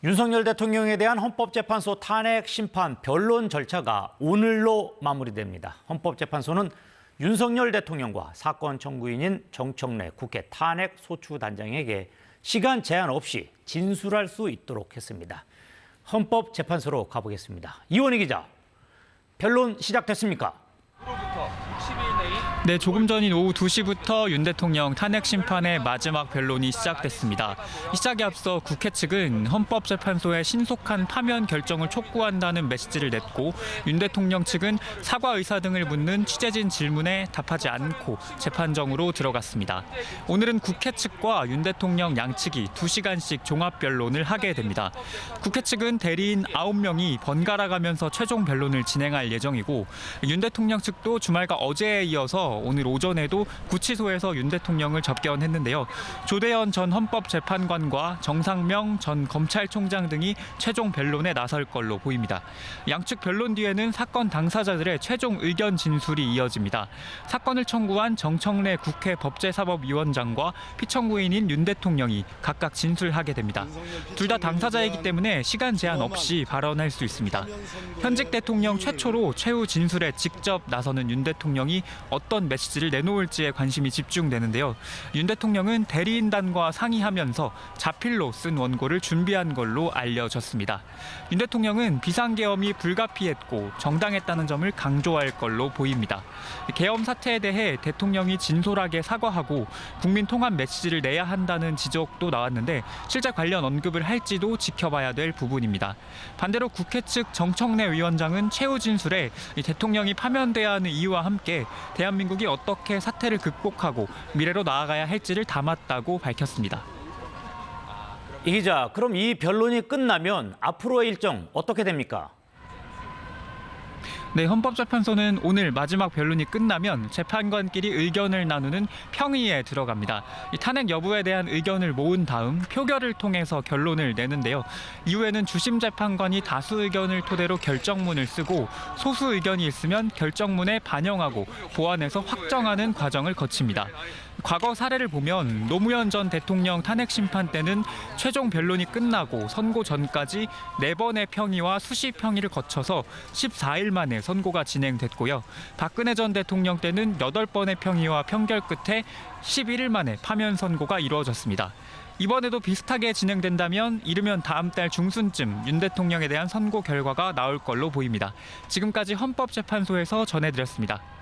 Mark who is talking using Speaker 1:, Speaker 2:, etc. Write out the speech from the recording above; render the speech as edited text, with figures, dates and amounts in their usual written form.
Speaker 1: 윤석열 대통령에 대한 헌법재판소 탄핵 심판 변론 절차가 오늘로 마무리됩니다. 헌법재판소는 윤석열 대통령과 사건 청구인인 정청래 국회 탄핵소추단장에게 시간 제한 없이 진술할 수 있도록 했습니다. 헌법재판소로 가보겠습니다. 이원희 기자, 변론 시작됐습니까?
Speaker 2: 네, 조금 전인 오후 2시부터 윤 대통령 탄핵 심판의 마지막 변론이 시작됐습니다. 시작에 앞서 국회 측은 헌법재판소의 신속한 파면 결정을 촉구한다는 메시지를 냈고, 윤 대통령 측은 사과 의사 등을 묻는 취재진 질문에 답하지 않고 재판정으로 들어갔습니다. 오늘은 국회 측과 윤 대통령 양측이 2시간씩 종합 변론을 하게 됩니다. 국회 측은 대리인 9명이 번갈아 가면서 최종 변론을 진행할 예정이고, 윤 대통령 측도 주말과 어제에 이어서 오늘 오전에도 구치소에서 윤 대통령을 접견했는데요. 조대현 전 헌법재판관과 정상명 전 검찰총장 등이 최종 변론에 나설 걸로 보입니다. 양측 변론 뒤에는 사건 당사자들의 최종 의견 진술이 이어집니다. 사건을 청구한 정청래 국회 법제사법위원장과 피청구인인 윤 대통령이 각각 진술하게 됩니다. 둘 다 당사자이기 때문에 시간 제한 없이 발언할 수 있습니다. 현직 대통령 최초로 최후 진술에 직접 나서는 윤 대통령이 어떤 메시지를 내놓을지에 관심이 집중되는데요. 윤 대통령은 대리인단과 상의하면서 자필로 쓴 원고를 준비한 걸로 알려졌습니다. 윤 대통령은 비상계엄이 불가피했고 정당했다는 점을 강조할 걸로 보입니다. 계엄 사태에 대해 대통령이 진솔하게 사과하고 국민 통합 메시지를 내야 한다는 지적도 나왔는데 실제 관련 언급을 할지도 지켜봐야 될 부분입니다. 반대로 국회 측 정청래 위원장은 최후 진술에 대통령이 파면돼야 하는 이유와 함께 대한민국이 어떻게 사태를 극복하고 미래로 나아가야 할지를 담았다고 밝혔습니다.
Speaker 1: 이 기자, 그럼 이 변론이 끝나면 앞으로의 일정 어떻게 됩니까?
Speaker 2: 네, 헌법재판소는 오늘 마지막 변론이 끝나면 재판관끼리 의견을 나누는 평의에 들어갑니다. 이 탄핵 여부에 대한 의견을 모은 다음 표결을 통해서 결론을 내는데요. 이후에는 주심 재판관이 다수 의견을 토대로 결정문을 쓰고 소수 의견이 있으면 결정문에 반영하고 보완해서 확정하는 과정을 거칩니다. 과거 사례를 보면 노무현 전 대통령 탄핵 심판 때는 최종 변론이 끝나고 선고 전까지 4번의 평의와 수시 평의를 거쳐서 14일 만에 선고가 진행됐고요. 박근혜 전 대통령 때는 8번의 평의와 평결 끝에 11일 만에 파면 선고가 이루어졌습니다. 이번에도 비슷하게 진행된다면 이르면 다음 달 중순쯤 윤 대통령에 대한 선고 결과가 나올 걸로 보입니다. 지금까지 헌법재판소에서 전해드렸습니다.